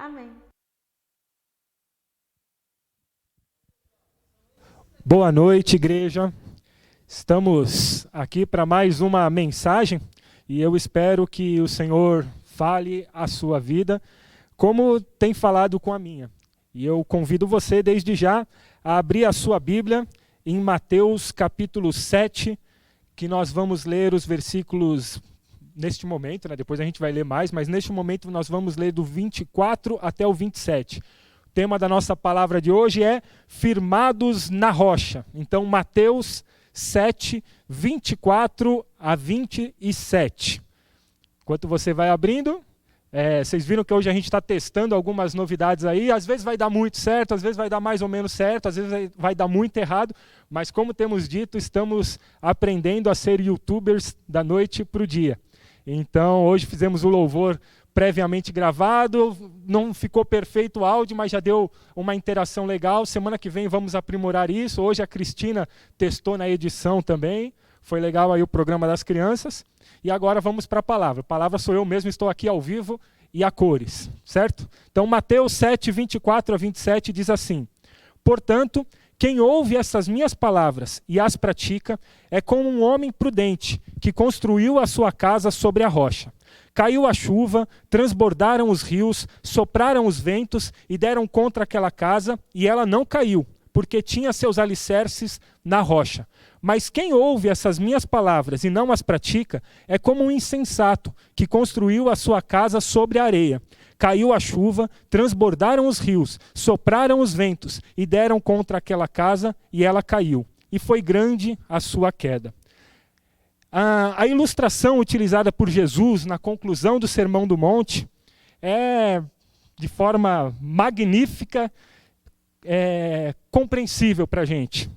Amém. Boa noite, igreja. Estamos aqui para mais uma mensagem e eu espero que o Senhor fale a sua vida como tem falado com a minha. E eu convido você desde já a abrir a sua Bíblia em Mateus capítulo 7, que nós vamos ler os versículos neste momento, né? Depois a gente vai ler mais, mas neste momento nós vamos ler do 24 até o 27. O tema da nossa palavra de hoje é Firmados na Rocha. Então, Mateus 7, 24 a 27. Enquanto você vai abrindo, vocês viram que hoje a gente está testando algumas novidades aí. Às vezes vai dar muito certo, às vezes vai dar mais ou menos certo, às vezes vai dar muito errado. Mas como temos dito, estamos aprendendo a ser youtubers da noite para o dia. Então, hoje fizemos o louvor previamente gravado, não ficou perfeito o áudio, mas já deu uma interação legal. Semana que vem vamos aprimorar isso. Hoje a Cristina testou na edição também. Foi legal aí o programa das crianças. E agora vamos para a palavra. A palavra sou eu mesmo, estou aqui ao vivo e a cores, certo? Então, Mateus 7, 24 a 27 diz assim: Portanto, quem ouve essas minhas palavras e as pratica é como um homem prudente que construiu a sua casa sobre a rocha. Caiu a chuva, transbordaram os rios, sopraram os ventos e deram contra aquela casa, e ela não caiu, porque tinha seus alicerces na rocha. Mas quem ouve essas minhas palavras e não as pratica é como um insensato que construiu a sua casa sobre a areia. Caiu a chuva, transbordaram os rios, sopraram os ventos e deram contra aquela casa, e ela caiu. E foi grande a sua queda. A ilustração utilizada por Jesus na conclusão do Sermão do Monte é, de forma magnífica, compreensível para a gente.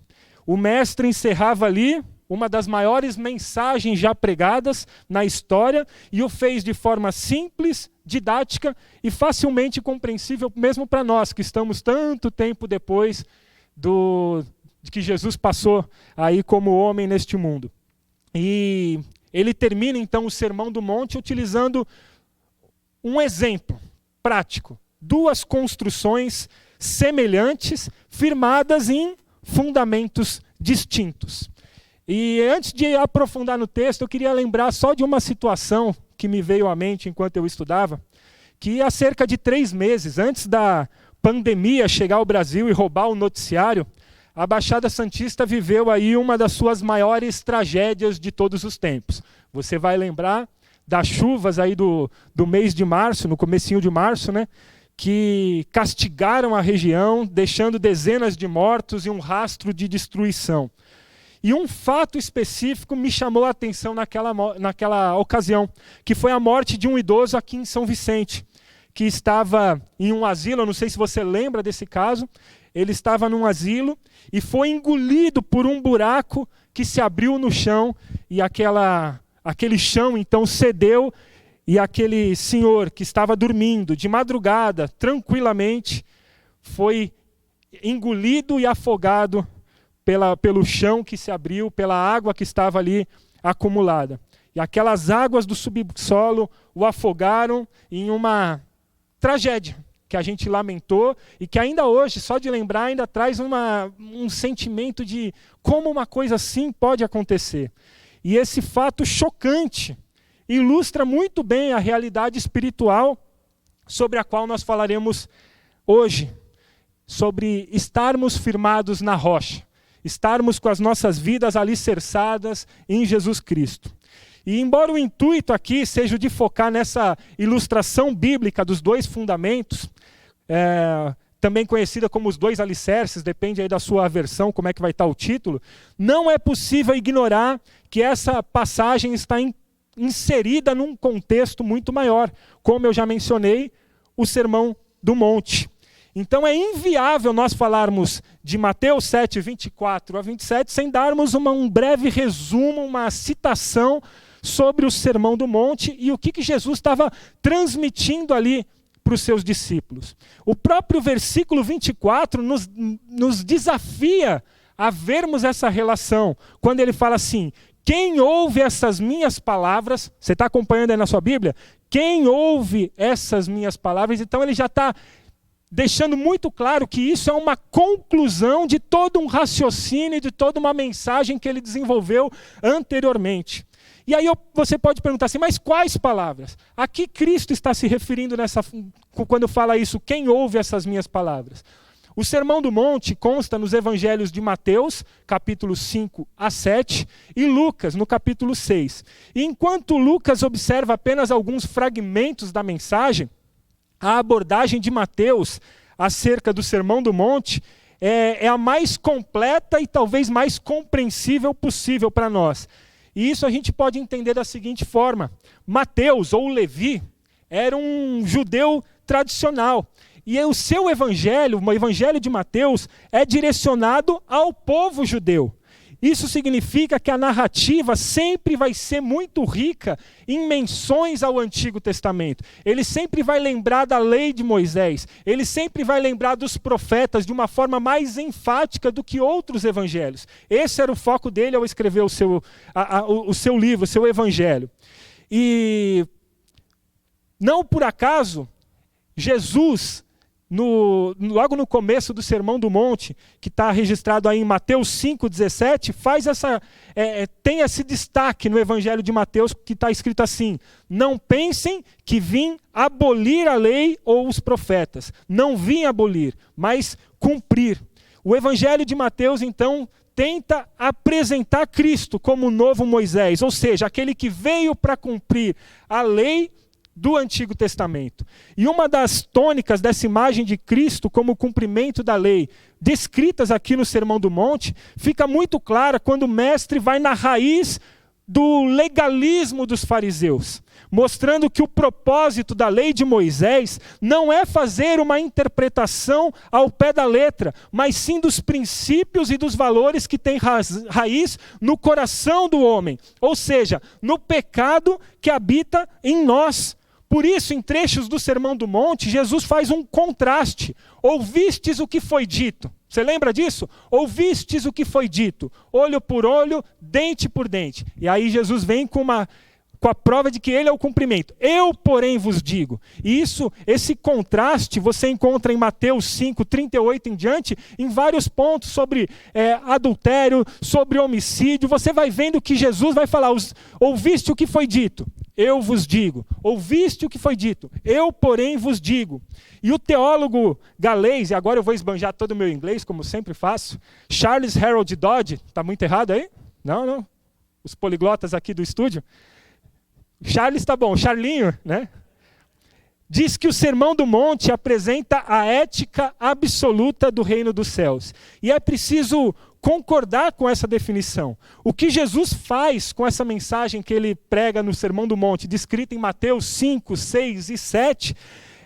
O mestre encerrava ali uma das maiores mensagens já pregadas na história e o fez de forma simples, didática e facilmente compreensível mesmo para nós, que estamos tanto tempo depois de que Jesus passou aí como homem neste mundo. E ele termina então o Sermão do Monte utilizando um exemplo prático, duas construções semelhantes, firmadas em fundamentos distintos. E antes de aprofundar no texto, eu queria lembrar só de uma situação que me veio à mente enquanto eu estudava, que há cerca de 3 meses, antes da pandemia chegar ao Brasil e roubar o noticiário, a Baixada Santista viveu aí uma das suas maiores tragédias de todos os tempos. Você vai lembrar das chuvas aí do mês de março, no comecinho de março, né, que castigaram a região, deixando dezenas de mortos e um rastro de destruição. E um fato específico me chamou a atenção naquela ocasião, que foi a morte de um idoso aqui em São Vicente, que estava em um asilo. Eu não sei se você lembra desse caso. Ele estava num asilo e foi engolido por um buraco que se abriu no chão, e aquele chão então cedeu, e aquele senhor que estava dormindo de madrugada, tranquilamente, foi engolido e afogado pelo chão que se abriu, pela água que estava ali acumulada. E aquelas águas do subsolo o afogaram em uma tragédia que a gente lamentou e que ainda hoje, só de lembrar, ainda traz um sentimento de como uma coisa assim pode acontecer. E esse fato chocante ilustra muito bem a realidade espiritual sobre a qual nós falaremos hoje, sobre estarmos firmados na rocha, estarmos com as nossas vidas alicerçadas em Jesus Cristo. E embora o intuito aqui seja o de focar nessa ilustração bíblica dos 2 fundamentos, também conhecida como os 2 alicerces, depende aí da sua versão, como é que vai estar o título, não é possível ignorar que essa passagem está inserida num contexto muito maior, como eu já mencionei, o Sermão do Monte. Então é inviável nós falarmos de Mateus 7, 24 a 27, sem darmos um breve resumo, uma citação sobre o Sermão do Monte e o que Jesus estava transmitindo ali para os seus discípulos. O próprio versículo 24 nos desafia a vermos essa relação, quando ele fala assim: quem ouve essas minhas palavras, você está acompanhando aí na sua Bíblia? Quem ouve essas minhas palavras? Então ele já está deixando muito claro que isso é uma conclusão de todo um raciocínio, de toda uma mensagem que ele desenvolveu anteriormente. E aí você pode perguntar assim, mas quais palavras? A que Cristo está se referindo quando fala isso? Quem ouve essas minhas palavras? O Sermão do Monte consta nos evangelhos de Mateus, capítulos 5 a 7, e Lucas, no capítulo 6. E enquanto Lucas observa apenas alguns fragmentos da mensagem, a abordagem de Mateus acerca do Sermão do Monte é a mais completa e talvez mais compreensível possível para nós. E isso a gente pode entender da seguinte forma. Mateus, ou Levi, era um judeu tradicional. E o seu evangelho, o evangelho de Mateus, é direcionado ao povo judeu. Isso significa que a narrativa sempre vai ser muito rica em menções ao Antigo Testamento. Ele sempre vai lembrar da lei de Moisés. Ele sempre vai lembrar dos profetas de uma forma mais enfática do que outros evangelhos. Esse era o foco dele ao escrever o seu livro, o seu evangelho. E não por acaso, Jesus, logo no começo do Sermão do Monte, que está registrado aí em Mateus 5,17, tem esse destaque no Evangelho de Mateus, que está escrito assim: não pensem que vim abolir a lei ou os profetas. Não vim abolir, mas cumprir. O Evangelho de Mateus, então, tenta apresentar Cristo como o novo Moisés, ou seja, aquele que veio para cumprir a lei do Antigo Testamento. E uma das tônicas dessa imagem de Cristo como cumprimento da lei, descritas aqui no Sermão do Monte, fica muito clara quando o mestre vai na raiz do legalismo dos fariseus, mostrando que o propósito da lei de Moisés não é fazer uma interpretação ao pé da letra, mas sim dos princípios e dos valores que têm raiz no coração do homem, ou seja, no pecado que habita em nós. Por isso, em trechos do Sermão do Monte, Jesus faz um contraste. Ouvistes o que foi dito. Você lembra disso? Ouvistes o que foi dito. Olho por olho, dente por dente. E aí Jesus vem com a prova de que ele é o cumprimento. Eu, porém, vos digo. E esse contraste você encontra em Mateus 5, 38 em diante, em vários pontos sobre adultério, sobre homicídio. Você vai vendo que Jesus vai falar, ouviste o que foi dito. Eu vos digo. Ouviste o que foi dito. Eu, porém, vos digo. E o teólogo galês, e agora eu vou esbanjar todo o meu inglês, como sempre faço, Charles Harold Dodge, está muito errado aí? Não. Os poliglotas aqui do estúdio. Charles está bom, Charlinho, né? Diz que o Sermão do Monte apresenta a ética absoluta do reino dos céus. E é preciso concordar com essa definição. O que Jesus faz com essa mensagem que ele prega no Sermão do Monte, descrita em Mateus 5, 6 e 7,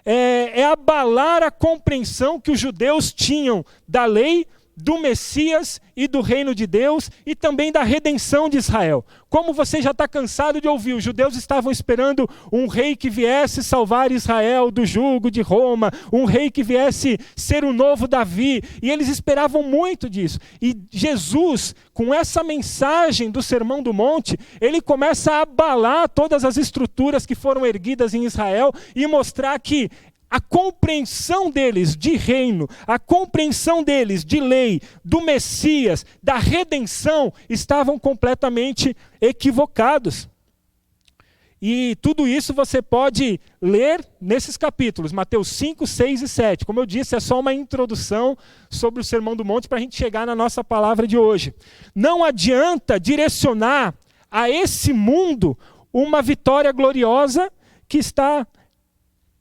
é abalar a compreensão que os judeus tinham da lei, do Messias e do reino de Deus e também da redenção de Israel. Como você já está cansado de ouvir, os judeus estavam esperando um rei que viesse salvar Israel do jugo de Roma, um rei que viesse ser o novo Davi, e eles esperavam muito disso. E Jesus, com essa mensagem do Sermão do Monte, ele começa a abalar todas as estruturas que foram erguidas em Israel e mostrar que a compreensão deles de reino, a compreensão deles de lei, do Messias, da redenção, estavam completamente equivocados. E tudo isso você pode ler nesses capítulos, Mateus 5, 6 e 7. Como eu disse, é só uma introdução sobre o Sermão do Monte para a gente chegar na nossa palavra de hoje. Não adianta direcionar a esse mundo uma vitória gloriosa que está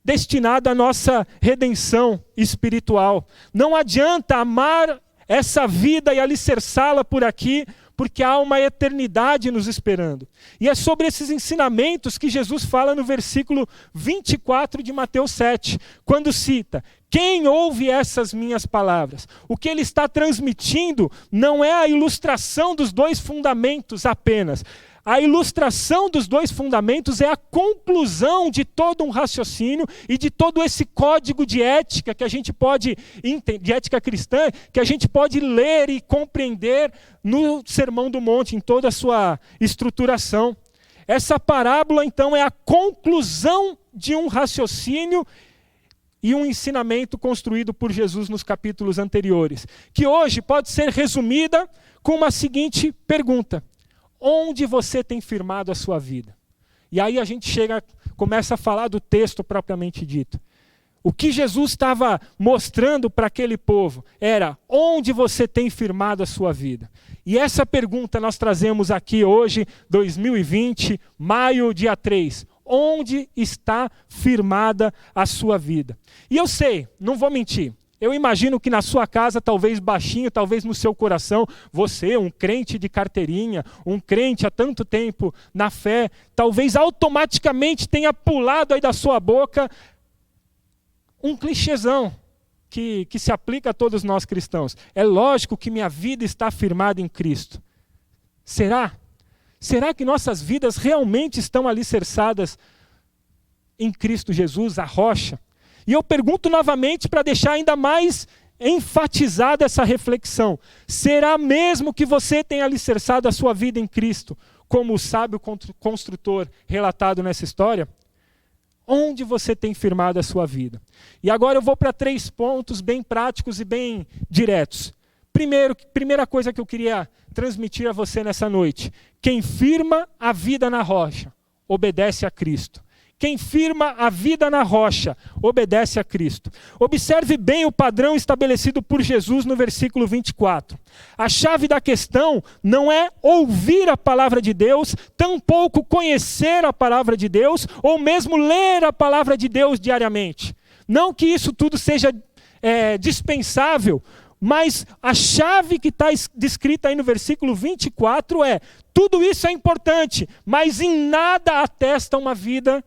destinada à nossa redenção espiritual. Não adianta amar essa vida e alicerçá-la por aqui, porque há uma eternidade nos esperando. E é sobre esses ensinamentos que Jesus fala no versículo 24 de Mateus 7, quando cita: quem ouve essas minhas palavras? O que ele está transmitindo não é a ilustração dos dois fundamentos apenas. A ilustração dos dois fundamentos é a conclusão de todo um raciocínio e de todo esse código de ética que a gente pode, de ética cristã, que a gente pode ler e compreender no Sermão do Monte, em toda a sua estruturação. Essa parábola, então, é a conclusão de um raciocínio e um ensinamento construído por Jesus nos capítulos anteriores, que hoje pode ser resumida com uma seguinte pergunta: onde você tem firmado a sua vida? E aí a gente começa a falar do texto propriamente dito. O que Jesus estava mostrando para aquele povo era: onde você tem firmado a sua vida? E essa pergunta nós trazemos aqui hoje, 2020, maio, dia 3. Onde está firmada a sua vida? E eu sei, não vou mentir, eu imagino que na sua casa, talvez baixinho, talvez no seu coração, você, um crente de carteirinha, um crente há tanto tempo na fé, talvez automaticamente tenha pulado aí da sua boca um clichêzão que se aplica a todos nós cristãos. É lógico que minha vida está firmada em Cristo. Será? Será que nossas vidas realmente estão alicerçadas em Cristo Jesus, a rocha? E eu pergunto novamente para deixar ainda mais enfatizada essa reflexão. Será mesmo que você tem alicerçado a sua vida em Cristo, como o sábio construtor relatado nessa história? Onde você tem firmado a sua vida? E agora eu vou para 3 pontos bem práticos e bem diretos. Primeira coisa que eu queria transmitir a você nessa noite: quem firma a vida na rocha, obedece a Cristo. Quem firma a vida na rocha, obedece a Cristo. Observe bem o padrão estabelecido por Jesus no versículo 24. A chave da questão não é ouvir a palavra de Deus, tampouco conhecer a palavra de Deus, ou mesmo ler a palavra de Deus diariamente. Não que isso tudo seja dispensável, mas a chave que está descrita aí no versículo 24 é: tudo isso é importante, mas em nada atesta uma vida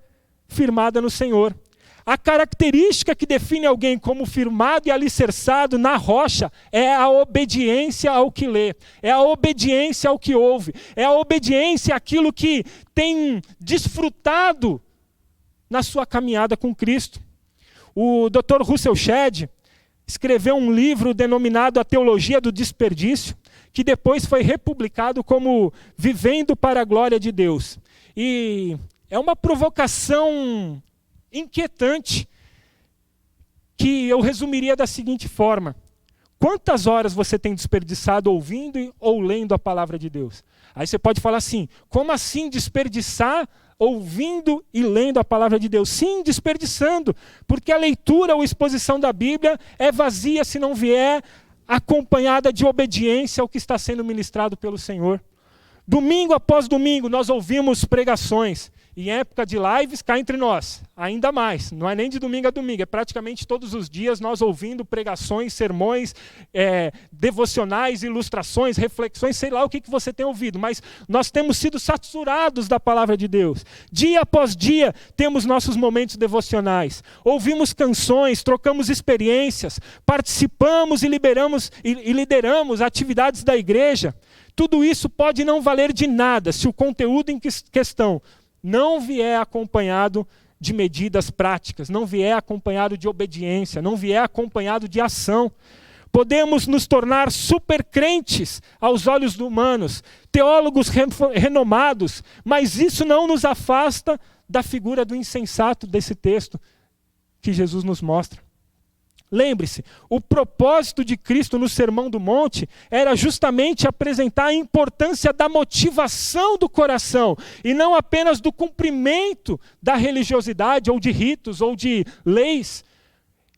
firmada no Senhor. A característica que define alguém como firmado e alicerçado na rocha é a obediência ao que lê, é a obediência ao que ouve, é a obediência àquilo que tem desfrutado na sua caminhada com Cristo. O Dr. Russell Shedd escreveu um livro denominado A Teologia do Desperdício, que depois foi republicado como Vivendo para a Glória de Deus. E é uma provocação inquietante que eu resumiria da seguinte forma: quantas horas você tem desperdiçado ouvindo ou lendo a palavra de Deus? Aí você pode falar assim: como assim desperdiçar ouvindo e lendo a palavra de Deus? Sim, desperdiçando, porque a leitura ou exposição da Bíblia é vazia se não vier acompanhada de obediência ao que está sendo ministrado pelo Senhor. Domingo após domingo nós ouvimos pregações. Em época de lives, cá entre nós, ainda mais. Não é nem de domingo a domingo, é praticamente todos os dias nós ouvindo pregações, sermões, devocionais, ilustrações, reflexões, sei lá o que você tem ouvido. Mas nós temos sido saturados da palavra de Deus. Dia após dia temos nossos momentos devocionais. Ouvimos canções, trocamos experiências, participamos e lideramos atividades da igreja. Tudo isso pode não valer de nada se o conteúdo em questão não vier acompanhado de medidas práticas, não vier acompanhado de obediência, não vier acompanhado de ação. Podemos nos tornar super crentes aos olhos humanos, teólogos renomados, mas isso não nos afasta da figura do insensato desse texto que Jesus nos mostra. Lembre-se, o propósito de Cristo no Sermão do Monte era justamente apresentar a importância da motivação do coração e não apenas do cumprimento da religiosidade ou de ritos ou de leis.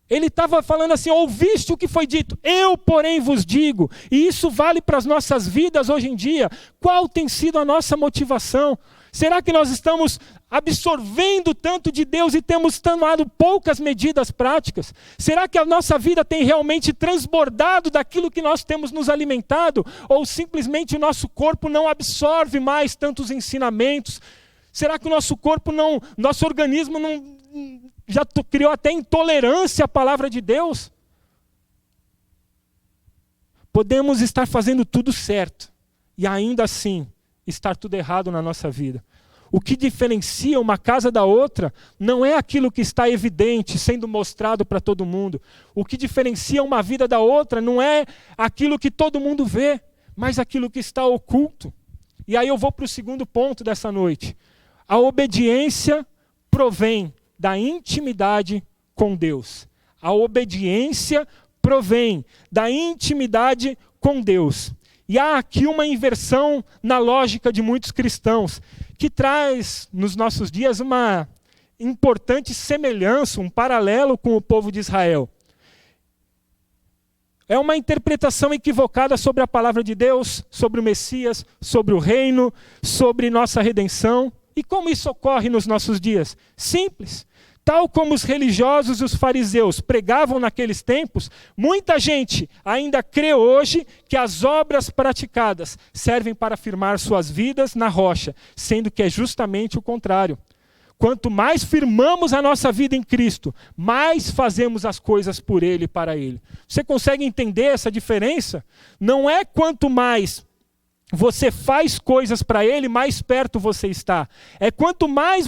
Ele estava falando assim: ouviste o que foi dito, eu porém vos digo. E isso vale para as nossas vidas hoje em dia. Qual tem sido a nossa motivação? Será que nós estamos absorvendo tanto de Deus e temos tomado poucas medidas práticas? Será que a nossa vida tem realmente transbordado daquilo que nós temos nos alimentado? Ou simplesmente o nosso corpo não absorve mais tantos ensinamentos? Será que o nosso organismo já criou até intolerância à palavra de Deus? Podemos estar fazendo tudo certo e ainda assim estar tudo errado na nossa vida. O que diferencia uma casa da outra não é aquilo que está evidente, sendo mostrado para todo mundo. O que diferencia uma vida da outra não é aquilo que todo mundo vê, mas aquilo que está oculto. E aí eu vou para o segundo ponto dessa noite. A obediência provém da intimidade com Deus. A obediência provém da intimidade com Deus. E há aqui uma inversão na lógica de muitos cristãos, que traz nos nossos dias uma importante semelhança, um paralelo com o povo de Israel. É uma interpretação equivocada sobre a palavra de Deus, sobre o Messias, sobre o reino, sobre nossa redenção. E como isso ocorre nos nossos dias? Simples. Tal como os religiosos e os fariseus pregavam naqueles tempos, muita gente ainda crê hoje que as obras praticadas servem para firmar suas vidas na rocha, sendo que é justamente o contrário. Quanto mais firmamos a nossa vida em Cristo, mais fazemos as coisas por Ele e para Ele. Você consegue entender essa diferença? Não é quanto mais você faz coisas para Ele, mais perto você está. É quanto mais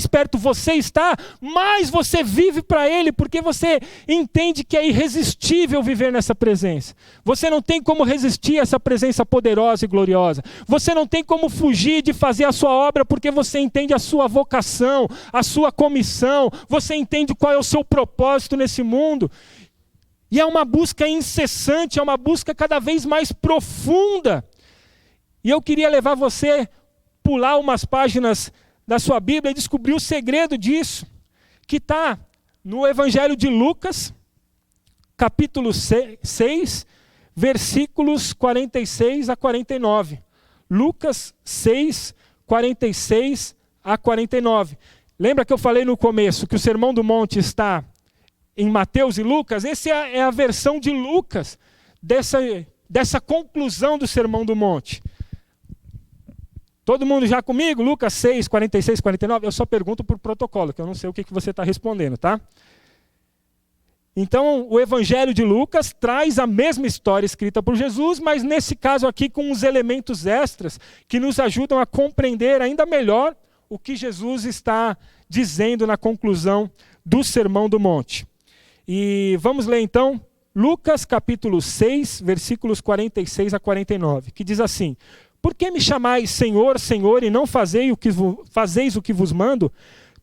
perto você está, mais você vive para Ele, porque você entende que é irresistível viver nessa presença. Você não tem como resistir a essa presença poderosa e gloriosa. Você não tem como fugir de fazer a sua obra, porque você entende a sua vocação, a sua comissão, você entende qual é o seu propósito nesse mundo. E é uma busca incessante, é uma busca cada vez mais profunda. E eu queria levar você, pular umas páginas da sua Bíblia e descobrir o segredo disso, que está no Evangelho de Lucas, capítulo 6, versículos 46 a 49. Lucas 6, 46 a 49. Lembra que eu falei no começo que o Sermão do Monte está em Mateus e Lucas? Essa é a versão de Lucas dessa conclusão do Sermão do Monte. Todo mundo já comigo? Lucas 6, 46, 49? Eu só pergunto por protocolo, que eu não sei o que você está respondendo, tá? Então, o Evangelho de Lucas traz a mesma história escrita por Jesus, mas nesse caso aqui com uns elementos extras que nos ajudam a compreender ainda melhor o que Jesus está dizendo na conclusão do Sermão do Monte. E vamos ler então Lucas capítulo 6, versículos 46 a 49, que diz assim: por que me chamais Senhor, Senhor, e não fazeis o que vos mando?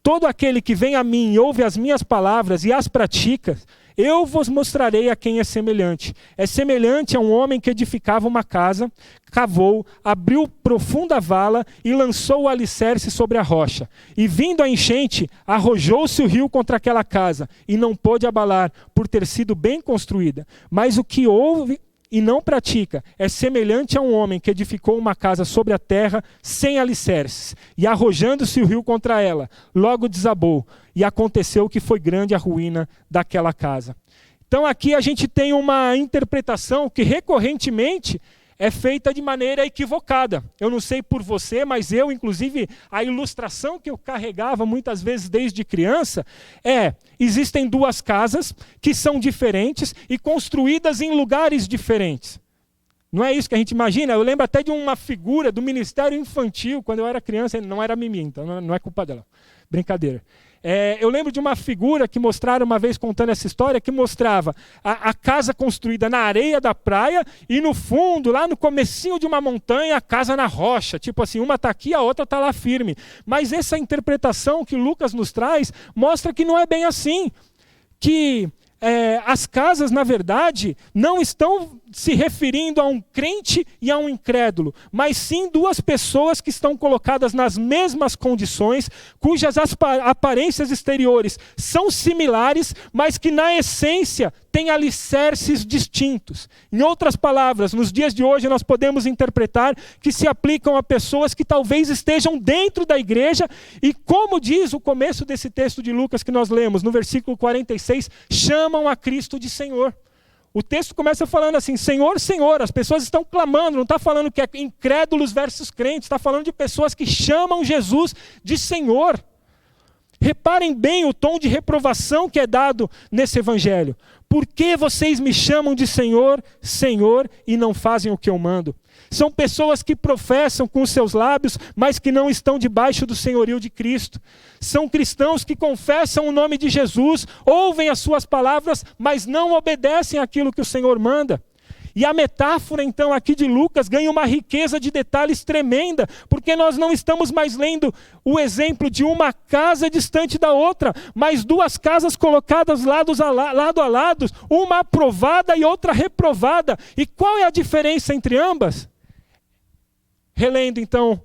Todo aquele que vem a mim e ouve as minhas palavras e as pratica, eu vos mostrarei a quem é semelhante. É semelhante a um homem que edificava uma casa, cavou, abriu profunda vala e lançou o alicerce sobre a rocha. E vindo a enchente, arrojou-se o rio contra aquela casa, e não pôde abalar, por ter sido bem construída. Mas o que ouve e não pratica é semelhante a um homem que edificou uma casa sobre a terra sem alicerces, e arrojando-se o rio contra ela, logo desabou, e aconteceu que foi grande a ruína daquela casa. Então aqui a gente tem uma interpretação que recorrentemente é feita de maneira equivocada. Eu não sei por você, mas eu, inclusive, a ilustração que eu carregava muitas vezes desde criança existem duas casas que são diferentes e construídas em lugares diferentes. Não é isso que a gente imagina? Eu lembro até de uma figura do Ministério Infantil, quando eu era criança, não era Mimi, então não é culpa dela. Brincadeira. Eu lembro de uma figura que mostraram uma vez contando essa história, que mostrava a casa construída na areia da praia e no fundo, lá no comecinho de uma montanha, a casa na rocha. Tipo assim, uma está aqui, a outra está lá firme. Mas essa interpretação que Lucas nos traz mostra que não é bem assim. Que as casas, na verdade, não estão se referindo a um crente e a um incrédulo, mas sim duas pessoas que estão colocadas nas mesmas condições, cujas aparências exteriores são similares, mas que na essência têm alicerces distintos. Em outras palavras, nos dias de hoje nós podemos interpretar que se aplicam a pessoas que talvez estejam dentro da igreja e, como diz o começo desse texto de Lucas que nós lemos, no versículo 46, chamam a Cristo de Senhor. O texto começa falando assim, Senhor, Senhor, as pessoas estão clamando, não está falando que é incrédulos versus crentes, está falando de pessoas que chamam Jesus de Senhor. Reparem bem o tom de reprovação que é dado nesse evangelho. Por que vocês me chamam de Senhor, Senhor, e não fazem o que eu mando? São pessoas que professam com os seus lábios, mas que não estão debaixo do senhorio de Cristo. São cristãos que confessam o nome de Jesus, ouvem as suas palavras, mas não obedecem àquilo que o Senhor manda. E a metáfora, então, aqui de Lucas ganha uma riqueza de detalhes tremenda, porque nós não estamos mais lendo o exemplo de uma casa distante da outra, mas duas casas colocadas lado a lado, uma aprovada e outra reprovada. E qual é a diferença entre ambas? Relendo, então,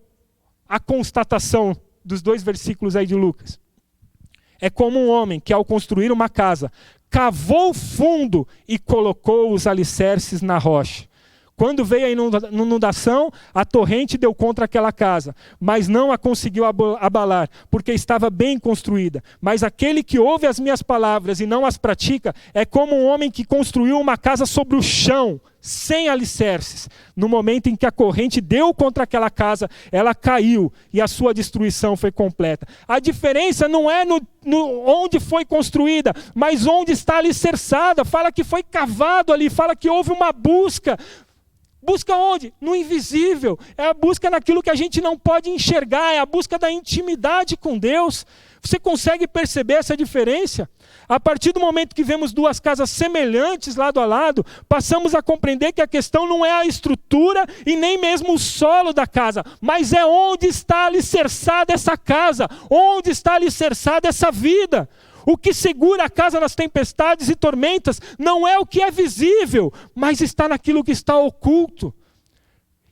a constatação dos 2 versículos aí de Lucas. É como um homem que, ao construir uma casa, cavou fundo e colocou os alicerces na rocha. Quando veio a inundação, a torrente deu contra aquela casa, mas não a conseguiu abalar, porque estava bem construída. Mas aquele que ouve as minhas palavras e não as pratica, é como um homem que construiu uma casa sobre o chão, sem alicerces. No momento em que a corrente deu contra aquela casa, ela caiu e a sua destruição foi completa. A diferença não é no onde foi construída, mas onde está alicerçada. Fala que foi cavado ali, fala que houve uma busca. Busca onde? No invisível. É a busca naquilo que a gente não pode enxergar. É a busca da intimidade com Deus. Você consegue perceber essa diferença? A partir do momento que vemos duas casas semelhantes lado a lado, passamos a compreender que a questão não é a estrutura e nem mesmo o solo da casa, mas é onde está alicerçada essa casa, onde está alicerçada essa vida. O que segura a casa nas tempestades e tormentas não é o que é visível, mas está naquilo que está oculto.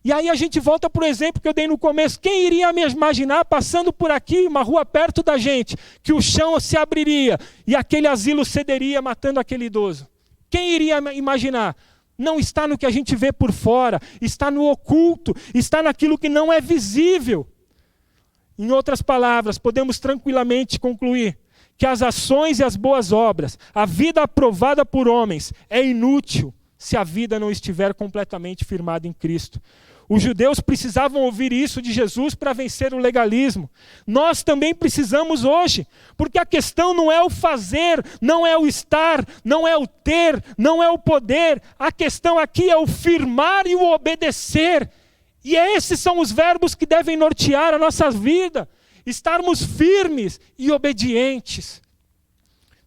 E aí a gente volta para o exemplo que eu dei no começo. Quem iria me imaginar, passando por aqui, uma rua perto da gente, que o chão se abriria e aquele asilo cederia, matando aquele idoso? Quem iria imaginar? Não está no que a gente vê por fora, está no oculto, está naquilo que não é visível. Em outras palavras, podemos tranquilamente concluir que as ações e as boas obras, a vida aprovada por homens, é inútil se a vida não estiver completamente firmada em Cristo. Os judeus precisavam ouvir isso de Jesus para vencer o legalismo. Nós também precisamos hoje, porque a questão não é o fazer, não é o estar, não é o ter, não é o poder. A questão aqui é o firmar e o obedecer. E esses são os verbos que devem nortear a nossa vida. Estarmos firmes e obedientes.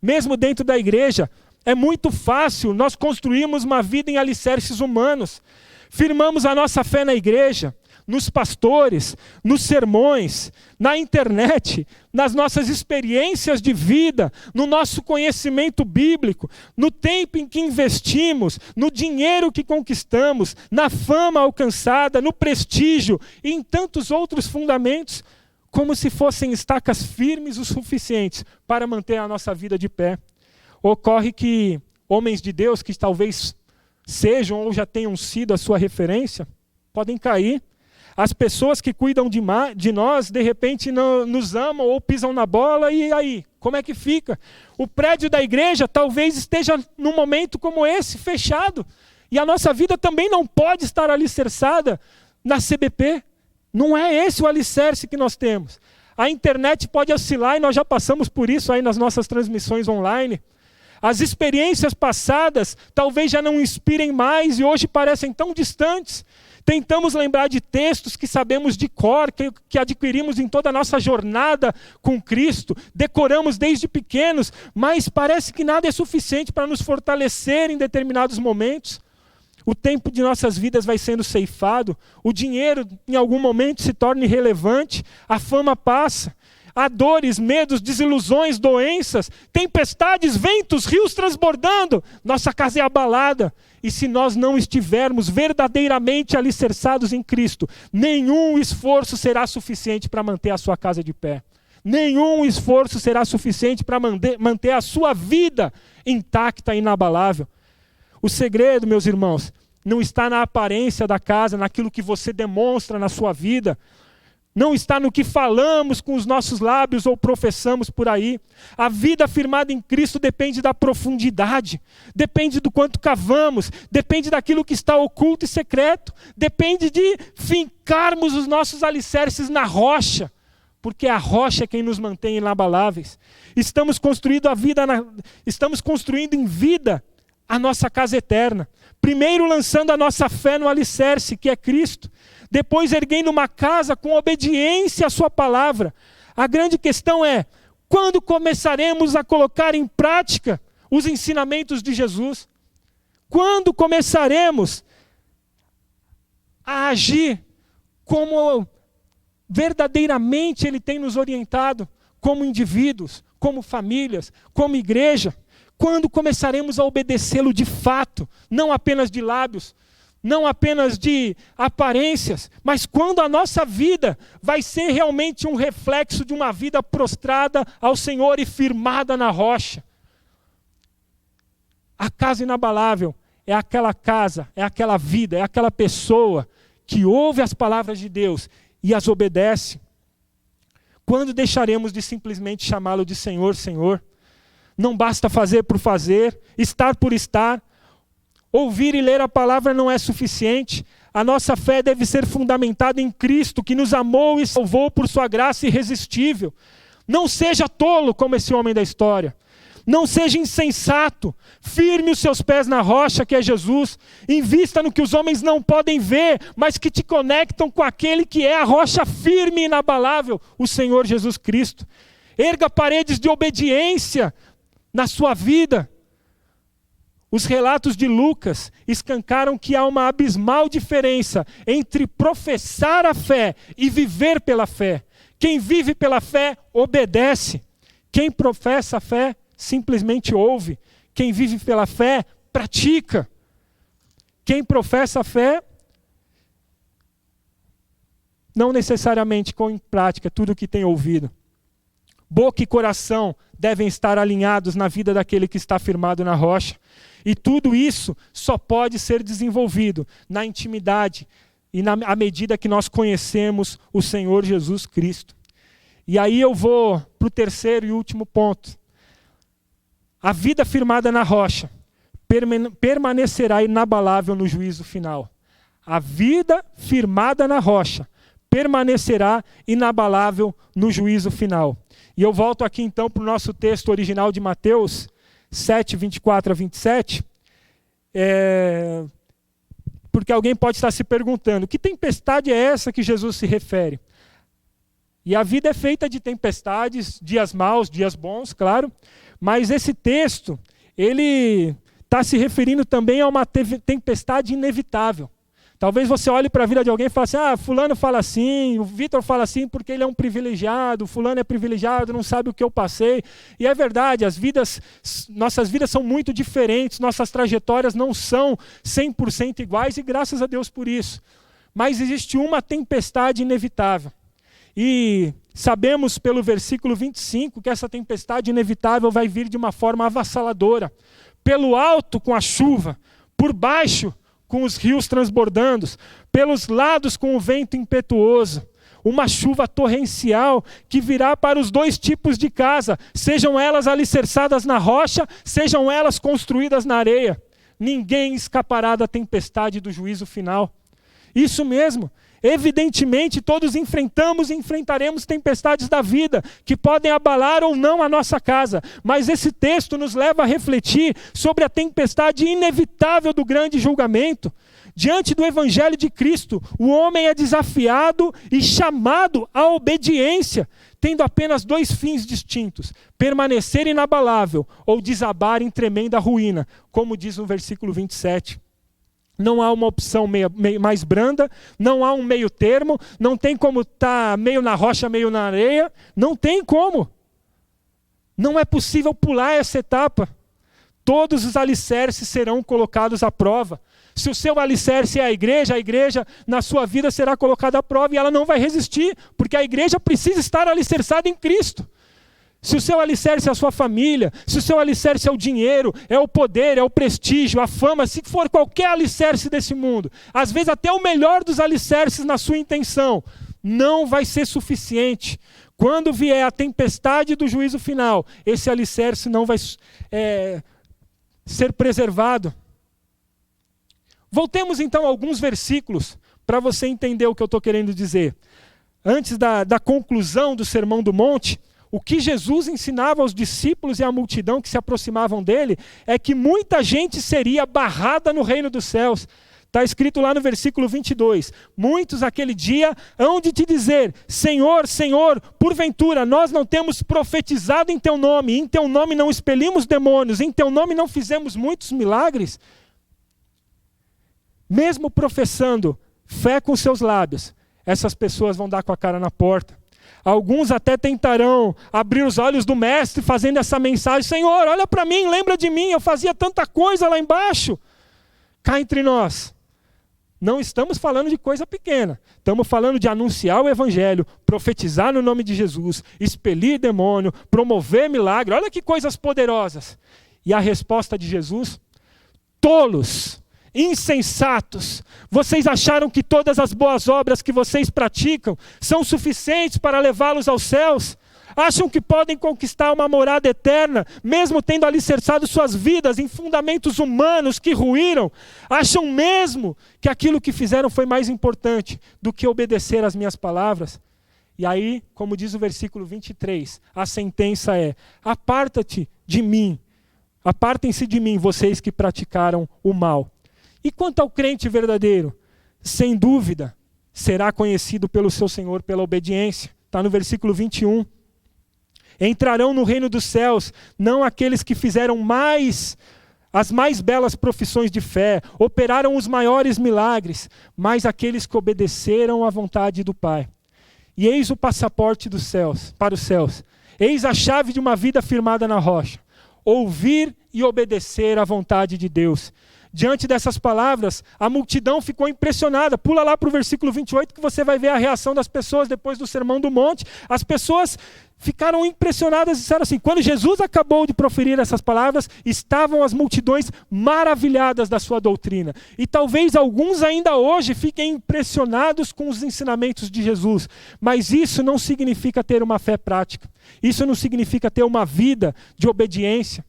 Mesmo dentro da igreja, é muito fácil nós construirmos uma vida em alicerces humanos. Firmamos a nossa fé na igreja, nos pastores, nos sermões, na internet, nas nossas experiências de vida, no nosso conhecimento bíblico, no tempo em que investimos, no dinheiro que conquistamos, na fama alcançada, no prestígio e em tantos outros fundamentos, como se fossem estacas firmes o suficientes para manter a nossa vida de pé. Ocorre que homens de Deus, que talvez sejam ou já tenham sido a sua referência, podem cair. As pessoas que cuidam de nós, de repente, não nos amam ou pisam na bola, e aí? Como é que fica? O prédio da igreja talvez esteja num momento como esse, fechado. E a nossa vida também não pode estar alicerçada na CBP. Não é esse o alicerce que nós temos. A internet pode oscilar e nós já passamos por isso aí nas nossas transmissões online. As experiências passadas talvez já não inspirem mais e hoje parecem tão distantes. Tentamos lembrar de textos que sabemos de cor, que adquirimos em toda a nossa jornada com Cristo. Decoramos desde pequenos, mas parece que nada é suficiente para nos fortalecer em determinados momentos. O tempo de nossas vidas vai sendo ceifado, o dinheiro em algum momento se torna irrelevante, a fama passa, há dores, medos, desilusões, doenças, tempestades, ventos, rios transbordando, nossa casa é abalada. E se nós não estivermos verdadeiramente alicerçados em Cristo, nenhum esforço será suficiente para manter a sua casa de pé. Nenhum esforço será suficiente para manter a sua vida intacta e inabalável. O segredo, meus irmãos, não está na aparência da casa, naquilo que você demonstra na sua vida. Não está no que falamos com os nossos lábios ou professamos por aí. A vida firmada em Cristo depende da profundidade, depende do quanto cavamos, depende daquilo que está oculto e secreto, depende de fincarmos os nossos alicerces na rocha, porque a rocha é quem nos mantém inabaláveis. Estamos construindo em vida a nossa casa eterna. Primeiro lançando a nossa fé no alicerce, que é Cristo. Depois erguendo uma casa com obediência à sua palavra. A grande questão é, quando começaremos a colocar em prática os ensinamentos de Jesus? Quando começaremos a agir como verdadeiramente Ele tem nos orientado, como indivíduos, como famílias, como igreja? Quando começaremos a obedecê-lo de fato, não apenas de lábios, não apenas de aparências, mas quando a nossa vida vai ser realmente um reflexo de uma vida prostrada ao Senhor e firmada na rocha? A casa inabalável é aquela casa, é aquela vida, é aquela pessoa que ouve as palavras de Deus e as obedece. Quando deixaremos de simplesmente chamá-lo de Senhor, Senhor? Não basta fazer por fazer, estar por estar. Ouvir e ler a palavra não é suficiente. A nossa fé deve ser fundamentada em Cristo, que nos amou e salvou por sua graça irresistível. Não seja tolo como esse homem da história. Não seja insensato. Firme os seus pés na rocha que é Jesus. Invista no que os homens não podem ver, mas que te conectam com aquele que é a rocha firme e inabalável, o Senhor Jesus Cristo. Erga paredes de obediência na sua vida. Os relatos de Lucas escancaram que há uma abismal diferença entre professar a fé e viver pela fé. Quem vive pela fé obedece. Quem professa a fé simplesmente ouve. Quem vive pela fé pratica. Quem professa a fé não necessariamente põe em prática tudo o que tem ouvido. Boca e coração devem estar alinhados na vida daquele que está firmado na rocha. E tudo isso só pode ser desenvolvido na intimidade e à medida que nós conhecemos o Senhor Jesus Cristo. E aí eu vou para o terceiro e último ponto. A vida firmada na rocha permanecerá inabalável no juízo final. A vida firmada na rocha permanecerá inabalável no juízo final. E eu volto aqui então para o nosso texto original de Mateus 7, 24 a 27, porque alguém pode estar se perguntando, que tempestade é essa que Jesus se refere? E a vida é feita de tempestades, dias maus, dias bons, claro, mas esse texto, ele está se referindo também a uma tempestade inevitável. Talvez você olhe para a vida de alguém e fale assim, fulano fala assim, o Vitor fala assim porque ele é um privilegiado, fulano é privilegiado, não sabe o que eu passei. E é verdade, nossas vidas são muito diferentes, nossas trajetórias não são 100% iguais e graças a Deus por isso. Mas existe uma tempestade inevitável. E sabemos pelo versículo 25 que essa tempestade inevitável vai vir de uma forma avassaladora. Pelo alto com a chuva, por baixo com os rios transbordando, pelos lados com o vento impetuoso, uma chuva torrencial que virá para os dois tipos de casa, sejam elas alicerçadas na rocha, sejam elas construídas na areia. Ninguém escapará da tempestade do juízo final. Isso mesmo. Evidentemente, todos enfrentamos e enfrentaremos tempestades da vida, que podem abalar ou não a nossa casa. Mas esse texto nos leva a refletir sobre a tempestade inevitável do grande julgamento. Diante do Evangelho de Cristo, o homem é desafiado e chamado à obediência, tendo apenas dois fins distintos: permanecer inabalável ou desabar em tremenda ruína, como diz no versículo 27. Não há uma opção mais branda, não há um meio termo, não tem como estar meio na rocha, meio na areia, não tem como. Não é possível pular essa etapa. Todos os alicerces serão colocados à prova. Se o seu alicerce é a igreja na sua vida será colocada à prova e ela não vai resistir, porque a igreja precisa estar alicerçada em Cristo. Se o seu alicerce é a sua família, se o seu alicerce é o dinheiro, é o poder, é o prestígio, a fama, se for qualquer alicerce desse mundo, às vezes até o melhor dos alicerces na sua intenção, não vai ser suficiente. Quando vier a tempestade do juízo final, esse alicerce não vai ser preservado. Voltemos então a alguns versículos para você entender o que eu estou querendo dizer. Antes da conclusão do Sermão do Monte, o que Jesus ensinava aos discípulos e à multidão que se aproximavam dele é que muita gente seria barrada no reino dos céus. Está escrito lá no versículo 22. Muitos aquele dia hão de te dizer: Senhor, Senhor, porventura nós não temos profetizado em teu nome, em teu nome não expelimos demônios, em teu nome não fizemos muitos milagres? Mesmo professando fé com seus lábios, essas pessoas vão dar com a cara na porta. Alguns até tentarão abrir os olhos do mestre fazendo essa mensagem: Senhor, olha para mim, lembra de mim, eu fazia tanta coisa lá embaixo. Cá entre nós, não estamos falando de coisa pequena. Estamos falando de anunciar o evangelho, profetizar no nome de Jesus, expelir demônio, promover milagre. Olha que coisas poderosas. E a resposta de Jesus: tolos, insensatos, vocês acharam que todas as boas obras que vocês praticam são suficientes para levá-los aos céus? Acham que podem conquistar uma morada eterna, mesmo tendo alicerçado suas vidas em fundamentos humanos que ruíram? Acham mesmo que aquilo que fizeram foi mais importante do que obedecer às minhas palavras? E aí, como diz o versículo 23, a sentença é: aparta-te de mim, apartem-se de mim, vocês que praticaram o mal. E quanto ao crente verdadeiro, sem dúvida, será conhecido pelo seu Senhor pela obediência. Está no versículo 21. Entrarão no reino dos céus, não aqueles que fizeram as mais belas profissões de fé, operaram os maiores milagres, mas aqueles que obedeceram à vontade do Pai. E eis o passaporte dos céus, para os céus. Eis a chave de uma vida firmada na rocha. Ouvir e obedecer à vontade de Deus. Diante dessas palavras, a multidão ficou impressionada. Pula lá para o versículo 28 que você vai ver a reação das pessoas depois do Sermão do Monte. As pessoas ficaram impressionadas e disseram assim: quando Jesus acabou de proferir essas palavras, estavam as multidões maravilhadas da sua doutrina. E talvez alguns ainda hoje fiquem impressionados com os ensinamentos de Jesus. Mas isso não significa ter uma fé prática. Isso não significa ter uma vida de obediência.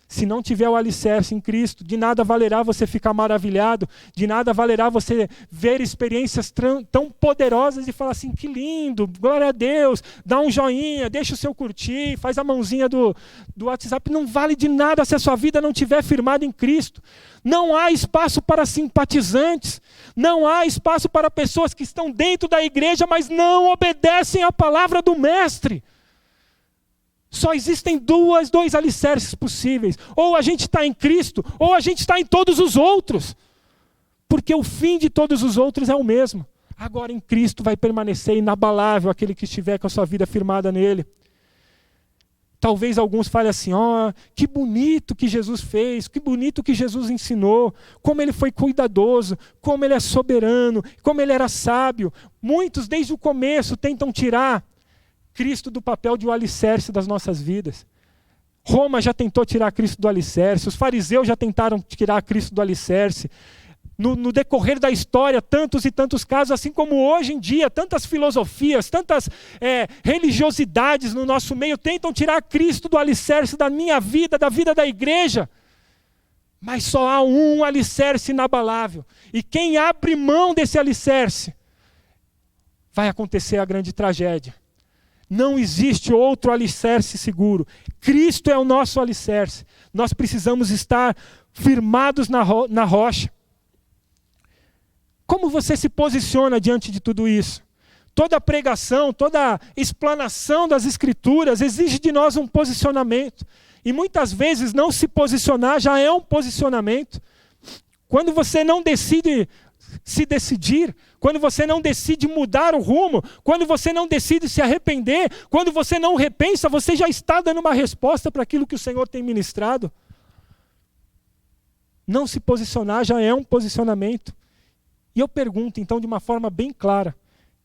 Se não tiver o alicerce em Cristo, de nada valerá você ficar maravilhado, de nada valerá você ver experiências tão poderosas e falar assim: que lindo, glória a Deus, dá um joinha, deixa o seu curtir, faz a mãozinha do WhatsApp. Não vale de nada se a sua vida não estiver firmada em Cristo. Não há espaço para simpatizantes, não há espaço para pessoas que estão dentro da igreja, mas não obedecem à palavra do Mestre. Só existem dois alicerces possíveis. Ou a gente está em Cristo, ou a gente está em todos os outros. Porque o fim de todos os outros é o mesmo. Agora em Cristo vai permanecer inabalável aquele que estiver com a sua vida firmada nele. Talvez alguns falem assim: que bonito que Jesus fez, que bonito que Jesus ensinou, como ele foi cuidadoso, como ele é soberano, como ele era sábio. Muitos desde o começo tentam tirar Cristo do papel de um alicerce das nossas vidas. Roma já tentou tirar Cristo do alicerce, os fariseus já tentaram tirar Cristo do alicerce. No decorrer da história, tantos e tantos casos, assim como hoje em dia, tantas filosofias, tantas religiosidades no nosso meio tentam tirar Cristo do alicerce da minha vida, da vida da igreja. Mas só há um alicerce inabalável. E quem abre mão desse alicerce, vai acontecer a grande tragédia. Não existe outro alicerce seguro. Cristo é o nosso alicerce. Nós precisamos estar firmados na rocha. Como você se posiciona diante de tudo isso? Toda pregação, toda explanação das Escrituras exige de nós um posicionamento. E muitas vezes não se posicionar já é um posicionamento. Quando você não decide se decidir, quando você não decide mudar o rumo, quando você não decide se arrepender, quando você não repensa, você já está dando uma resposta para aquilo que o Senhor tem ministrado. Não se posicionar já é um posicionamento. E eu pergunto então de uma forma bem clara: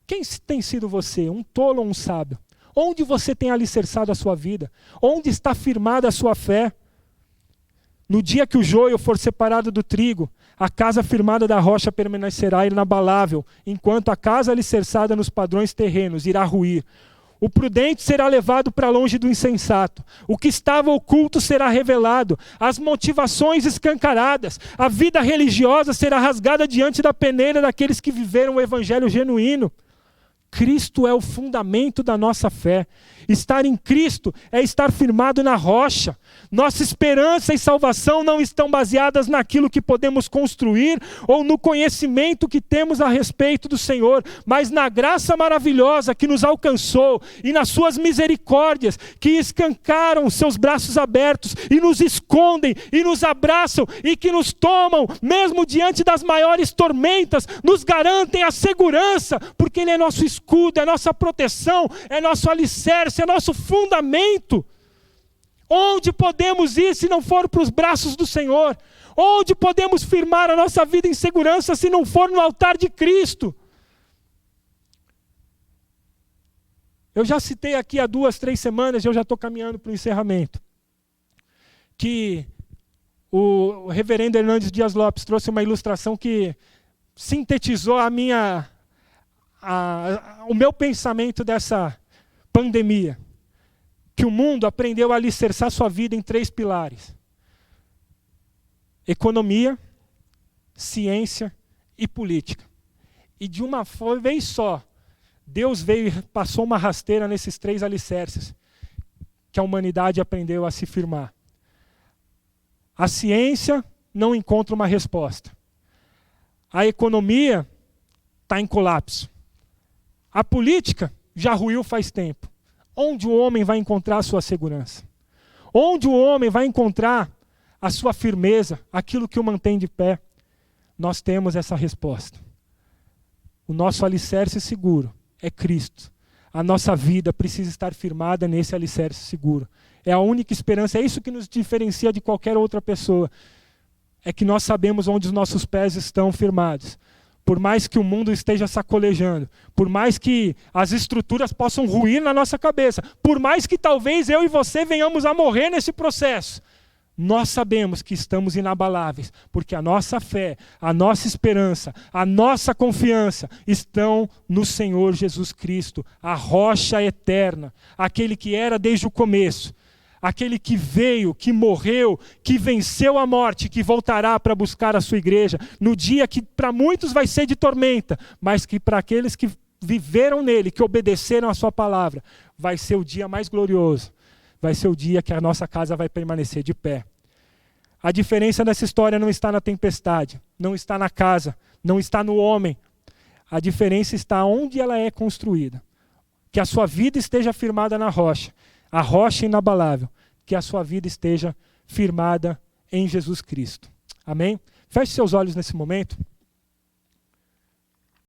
quem tem sido você, um tolo ou um sábio? Onde você tem alicerçado a sua vida? Onde está firmada a sua fé? No dia que o joio for separado do trigo, a casa firmada da rocha permanecerá inabalável, enquanto a casa alicerçada nos padrões terrenos irá ruir. O prudente será levado para longe do insensato. O que estava oculto será revelado. As motivações escancaradas. A vida religiosa será rasgada diante da peneira daqueles que viveram o evangelho genuíno. Cristo é o fundamento da nossa fé. Estar em Cristo é estar firmado na rocha. Nossa esperança e salvação não estão baseadas naquilo que podemos construir ou no conhecimento que temos a respeito do Senhor, mas na graça maravilhosa que nos alcançou e nas suas misericórdias que escancaram seus braços abertos e nos escondem e nos abraçam e que nos tomam, mesmo diante das maiores tormentas, nos garantem a segurança, porque Ele é nosso escudo, é nossa proteção, é nosso alicerce, é nosso fundamento. Onde podemos ir se não for para os braços do Senhor? Onde podemos firmar a nossa vida em segurança se não for no altar de Cristo? Eu já citei aqui há 2, 3 semanas, eu já estou caminhando para o encerramento, que o reverendo Hernandes Dias Lopes trouxe uma ilustração que sintetizou o meu pensamento dessa pandemia. Que o mundo aprendeu a alicerçar sua vida em 3 pilares: economia, ciência e política. E de uma vez só, Deus veio e passou uma rasteira nesses 3 alicerces que a humanidade aprendeu a se firmar. A ciência não encontra uma resposta. A economia está em colapso. A política já ruiu faz tempo. Onde o homem vai encontrar a sua segurança? Onde o homem vai encontrar a sua firmeza, aquilo que o mantém de pé? Nós temos essa resposta. O nosso alicerce seguro é Cristo. A nossa vida precisa estar firmada nesse alicerce seguro. É a única esperança, é isso que nos diferencia de qualquer outra pessoa. É que nós sabemos onde os nossos pés estão firmados. Por mais que o mundo esteja sacolejando, por mais que as estruturas possam ruir na nossa cabeça, por mais que talvez eu e você venhamos a morrer nesse processo, nós sabemos que estamos inabaláveis, porque a nossa fé, a nossa esperança, a nossa confiança estão no Senhor Jesus Cristo, a rocha eterna, aquele que era desde o começo, aquele que veio, que morreu, que venceu a morte, que voltará para buscar a sua igreja, no dia que para muitos vai ser de tormenta, mas que para aqueles que viveram nele, que obedeceram a sua palavra, vai ser o dia mais glorioso, vai ser o dia que a nossa casa vai permanecer de pé. A diferença nessa história não está na tempestade, não está na casa, não está no homem, a diferença está onde ela é construída. Que a sua vida esteja firmada na rocha, a rocha inabalável, que a sua vida esteja firmada em Jesus Cristo. Amém? Feche seus olhos nesse momento.